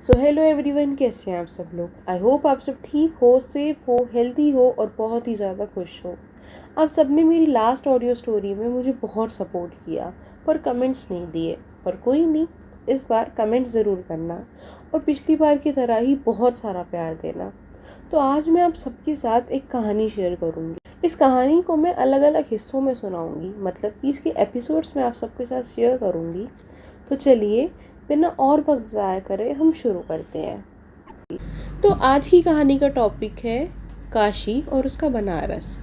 So hello everyone, कैसे हैं आप सब लोग। आई होप आप सब ठीक हो, सेफ हो, हेल्दी हो और बहुत ही ज़्यादा खुश हो। आप सब ने मेरी लास्ट ऑडियो स्टोरी में मुझे बहुत सपोर्ट किया पर कमेंट्स नहीं दिए। पर कोई नहीं, इस बार कमेंट्स ज़रूर करना और पिछली बार की तरह ही बहुत सारा प्यार देना। तो आज मैं आप सबके साथ एक कहानी शेयर करूँगी। इस कहानी को मैं अलग अलग हिस्सों में सुनाऊँगी, मतलब कि इसके एपिसोड्स में आप सबके साथ शेयर करूँगी। तो चलिए बिना और वक्त ज़ाया करे हम शुरू करते हैं। तो आज की कहानी का टॉपिक है काशी और उसका बनारस।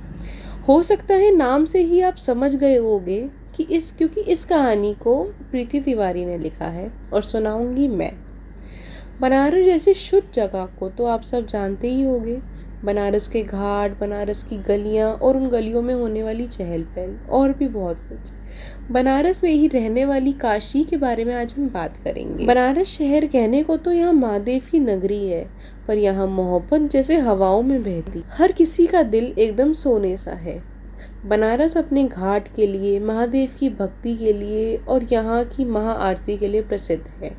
हो सकता है नाम से ही आप समझ गए होंगे कि क्योंकि इस कहानी को प्रीति तिवारी ने लिखा है और सुनाऊंगी मैं। बनारस जैसी शुद्ध जगह को तो आप सब जानते ही होंगे। बनारस के घाट, बनारस की गलियां और उन गलियों में होने वाली चहल पहल और भी बहुत कुछ। बनारस में ही रहने वाली काशी के बारे में आज हम बात करेंगे। बनारस शहर कहने को तो यहाँ महादेव की नगरी है, पर यहाँ मोहब्बत जैसे हवाओं में बहती हर किसी का दिल एकदम सोने सा है। बनारस अपने घाट के लिए, महादेव की भक्ति के लिए और यहाँ की महाआरती के लिए प्रसिद्ध है।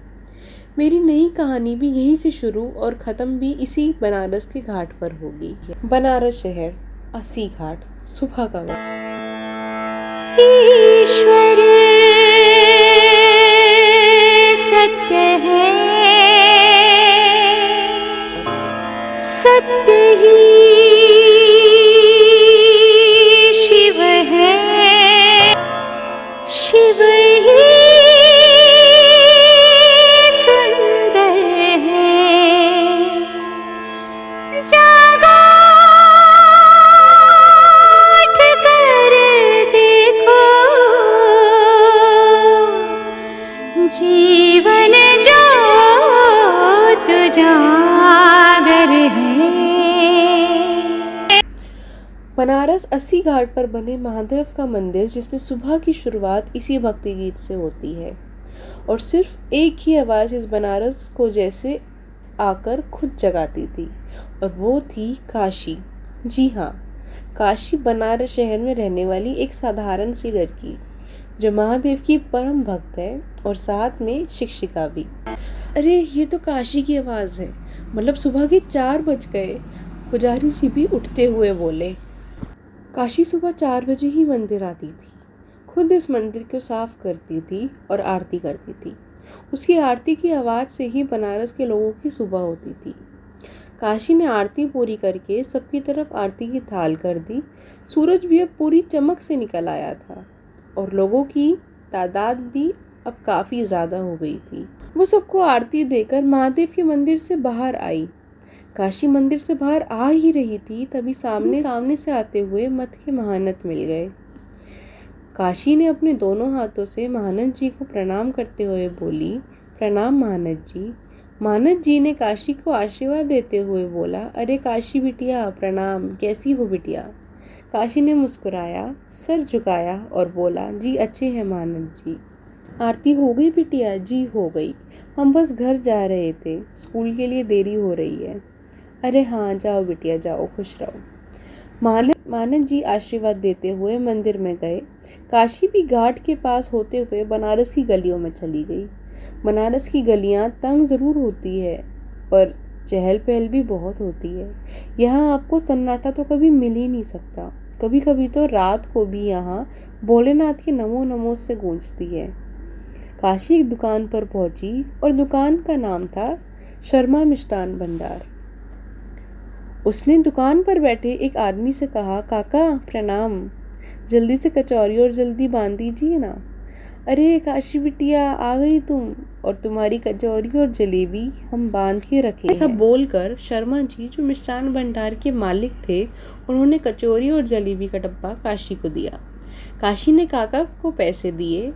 मेरी नई कहानी भी यहीं से शुरू और ख़त्म भी इसी बनारस के घाट पर होगी। बनारस शहर, अस्सी घाट, सुबह का वक्त। ईश्वर सत्य है, सत्य ही शिव है, शिव ही सुंदर है। जागा जीवन ज्योत जागर है। बनारस अस्सी घाट पर बने महादेव का मंदिर, जिसमें सुबह की शुरुआत इसी भक्ति गीत से होती है और सिर्फ एक ही आवाज़ इस बनारस को जैसे आकर खुद जगाती थी, और वो थी काशी। जी हाँ, काशी बनारस शहर में रहने वाली एक साधारण सी लड़की जो महादेव की परम भक्त है और साथ में शिक्षिका भी। अरे ये तो काशी की आवाज़ है, मतलब सुबह के 4 बज गए। पुजारी जी भी उठते हुए बोले। काशी सुबह 4 बजे ही मंदिर आती थी, खुद इस मंदिर को साफ करती थी और आरती करती थी। उसकी आरती की आवाज़ से ही बनारस के लोगों की सुबह होती थी। काशी ने आरती पूरी करके सबकी तरफ आरती की थाल कर दी। सूरज भी अब पूरी चमक से निकल आया था और लोगों की तादाद भी अब काफ़ी ज़्यादा हो गई थी। वो सबको आरती देकर महादेव के मंदिर से बाहर आई। काशी मंदिर से बाहर आ ही रही थी, तभी सामने से आते हुए मठ के महानत मिल गए। काशी ने अपने दोनों हाथों से महानत जी को प्रणाम करते हुए बोली, प्रणाम महानत जी। महानत जी ने काशी को आशीर्वाद देते हुए बोला, अरे काशी बिटिया प्रणाम, कैसी हो बिटिया। काशी ने मुस्कुराया, सर झुकाया और बोला, जी अच्छे हैं महानत जी। आरती हो गई बिटिया? जी हो गई, हम बस घर जा रहे थे, स्कूल के लिए देरी हो रही है। अरे हाँ, जाओ बिटिया जाओ, खुश रहो। महानत जी आशीर्वाद देते हुए मंदिर में गए। काशी भी घाट के पास होते हुए बनारस की गलियों में चली गई। बनारस की गलियाँ तंग ज़रूर होती है पर चहल पहल भी बहुत होती है। यहाँ आपको सन्नाटा तो कभी मिल ही नहीं सकता। कभी कभी तो रात को भी यहाँ भोलेनाथ के नमो नमो से गूंजती है। काशी एक दुकान पर पहुंची और दुकान का नाम था शर्मा मिष्ठान भंडार। उसने दुकान पर बैठे एक आदमी से कहा, काका प्रणाम, जल्दी से कचौरी और जल्दी बांध दीजिए ना। अरे काशी बिटिया आ गई तुम, और तुम्हारी कचौरी और जलेबी हम बांध के रखे। ऐसा बोलकर शर्मा जी, जो मिष्ठान भंडार के मालिक थे, उन्होंने कचौरी और जलेबी का डब्बा काशी को दिया। काशी ने काका को पैसे दिए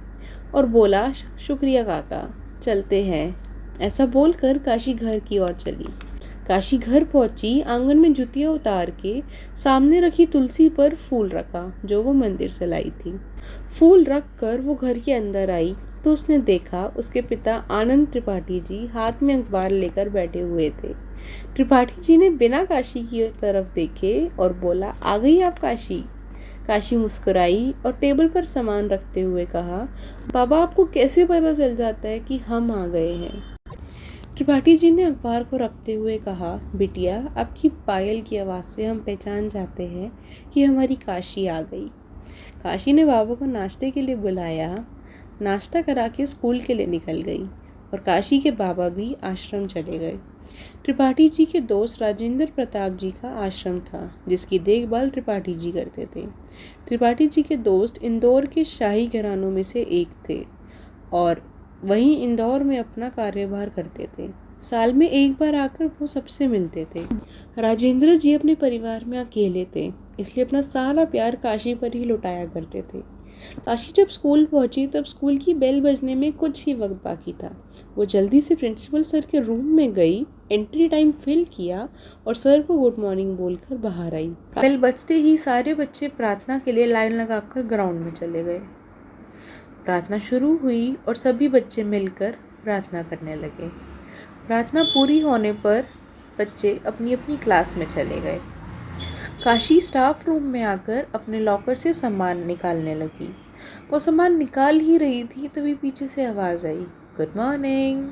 और बोला, शुक्रिया काका, चलते हैं। ऐसा बोलकर काशी घर की ओर चली। काशी घर पहुंची, आंगन में जुतियाँ उतार के सामने रखी तुलसी पर फूल रखा जो वो मंदिर से लाई थी। फूल रख कर वो घर के अंदर आई तो उसने देखा उसके पिता आनंद त्रिपाठी जी हाथ में अखबार लेकर बैठे हुए थे। त्रिपाठी जी ने बिना काशी की तरफ देखे और बोला, आ गई आप काशी। काशी मुस्कुराई और टेबल पर सामान रखते हुए कहा, बाबा आपको कैसे पता चल जाता है कि हम आ गए हैं? त्रिपाठी जी ने अखबार को रखते हुए कहा, बिटिया, आपकी पायल की आवाज़ से हम पहचान जाते हैं कि हमारी काशी आ गई। काशी ने बाबा को नाश्ते के लिए बुलाया, नाश्ता करा के स्कूल के लिए निकल गई और काशी के बाबा भी आश्रम चले गए। त्रिपाठी जी के दोस्त राजेंद्र प्रताप जी का आश्रम था, जिसकी देखभाल त्रिपाठी जी करते थे। त्रिपाठी जी के दोस्त इंदौर के शाही घरानों में से एक थे और वहीं इंदौर में अपना कार्यभार करते थे। साल में एक बार आकर वो सबसे मिलते थे। राजेंद्र जी अपने परिवार में अकेले थे, इसलिए अपना सारा प्यार काशी पर ही लुटाया करते थे। काशी जब स्कूल पहुंची तब स्कूल की बेल बजने में कुछ ही वक्त बाकी था। वो जल्दी से प्रिंसिपल सर के रूम में गई, एंट्री टाइम फिल किया और सर को गुड मॉर्निंग बोलकर बाहर आई। बेल बजते ही सारे बच्चे प्रार्थना के लिए लाइन लगाकर ग्राउंड में चले गए। प्रार्थना शुरू हुई और सभी बच्चे मिलकर प्रार्थना करने लगे। प्रार्थना पूरी होने पर बच्चे अपनी अपनी क्लास में चले गए। काशी स्टाफ रूम में आकर अपने लॉकर से सामान निकालने लगी। वो सामान निकाल ही रही थी तभी पीछे से आवाज़ आई, गुड मॉर्निंग।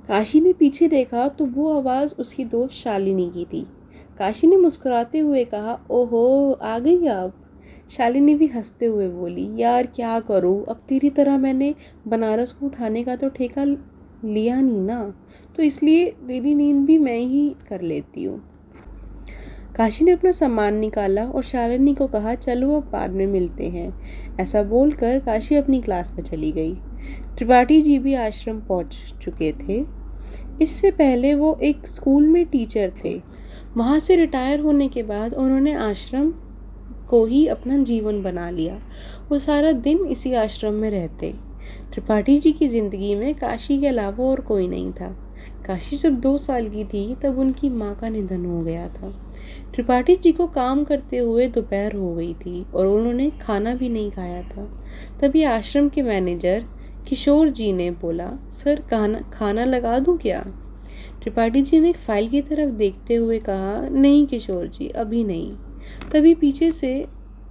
काशी ने पीछे देखा तो वो आवाज़ उसकी दोस्त शालिनी की थी। काशी ने मुस्कुराते हुए कहा, ओहो, आ गई आप। शालिनी भी हंसते हुए बोली, यार क्या करूँ, अब तेरी तरह मैंने बनारस को उठाने का तो ठेका लिया नहीं ना, तो इसलिए तेरी नींद भी मैं ही कर लेती हूँ। काशी ने अपना सामान निकाला और शालिनी को कहा, चलो अब बाद में मिलते हैं। ऐसा बोलकर काशी अपनी क्लास में चली गई। त्रिपाठी जी भी आश्रम पहुंच चुके थे। इससे पहले वो एक स्कूल में टीचर थे। वहाँ से रिटायर होने के बाद उन्होंने आश्रम को ही अपना जीवन बना लिया। वो सारा दिन इसी आश्रम में रहते। त्रिपाठी जी की ज़िंदगी में काशी के अलावा और कोई नहीं था। काशी जब 2 साल की थी तब उनकी माँ का निधन हो गया था। त्रिपाठी जी को काम करते हुए दोपहर हो गई थी और उन्होंने खाना भी नहीं खाया था। तभी आश्रम के मैनेजर किशोर जी ने बोला, सर खाना लगा दूं क्या? त्रिपाठी जी ने एक फाइल की तरफ देखते हुए कहा, नहीं किशोर जी, अभी नहीं। तभी पीछे से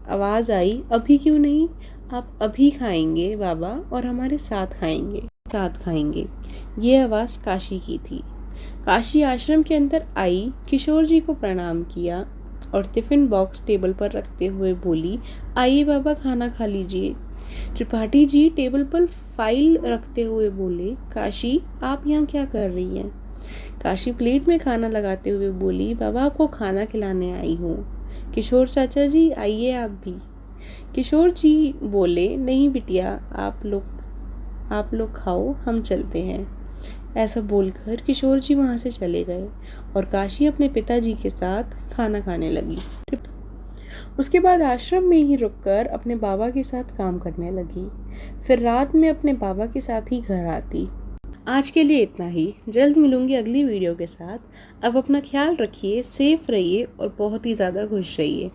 आवाज़ आई, अभी क्यों नहीं? आप अभी खाएंगे बाबा और हमारे साथ खाएंगे। ये आवाज़ काशी की थी। काशी आश्रम के अंदर आई, किशोर जी को प्रणाम किया और टिफ़िन बॉक्स टेबल पर रखते हुए बोली, आइए बाबा, खाना खा लीजिए। त्रिपाठी जी टेबल पर फाइल रखते हुए बोले, काशी, आप यहाँ क्या कर रही हैं? काशी प्लेट में खाना लगाते हुए बोली, बाबा आपको खाना खिलाने आई हूँ। किशोर चाचा जी, आइए आप भी। किशोर जी बोले, नहीं बिटिया, आप लोग खाओ, हम चलते हैं। ऐसा बोलकर किशोर जी वहाँ से चले गए और काशी अपने पिताजी के साथ खाना खाने लगी। उसके बाद आश्रम में ही रुककर अपने बाबा के साथ काम करने लगी। फिर रात में अपने बाबा के साथ ही घर आती। आज के लिए इतना ही। जल्द मिलूंगी अगली वीडियो के साथ। अब अपना ख्याल रखिए, सेफ रहिए और बहुत ही ज़्यादा खुश रहिए।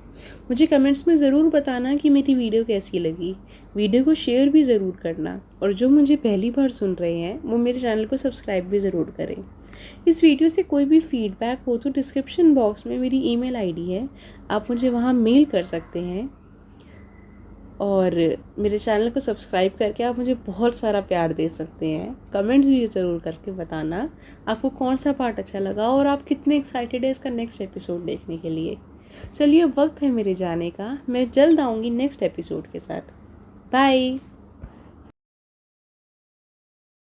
मुझे कमेंट्स में ज़रूर बताना कि मेरी वीडियो कैसी लगी। वीडियो को शेयर भी ज़रूर करना और जो मुझे पहली बार सुन रहे हैं वो मेरे चैनल को सब्सक्राइब भी ज़रूर करें। इस वीडियो से कोई भी फीडबैक हो तो डिस्क्रिप्शन बॉक्स में मेरी ईमेल आईडी है, आप मुझे वहाँ मेल कर सकते हैं। और मेरे चैनल को सब्सक्राइब करके आप मुझे बहुत सारा प्यार दे सकते हैं। कमेंट्स भी ज़रूर करके बताना आपको कौन सा पार्ट अच्छा लगा और आप कितने एक्साइटेड है इसका नेक्स्ट एपिसोड देखने के लिए। चलिए, अब वक्त है मेरे जाने का। मैं जल्द आऊँगी नेक्स्ट एपिसोड के साथ। बाय।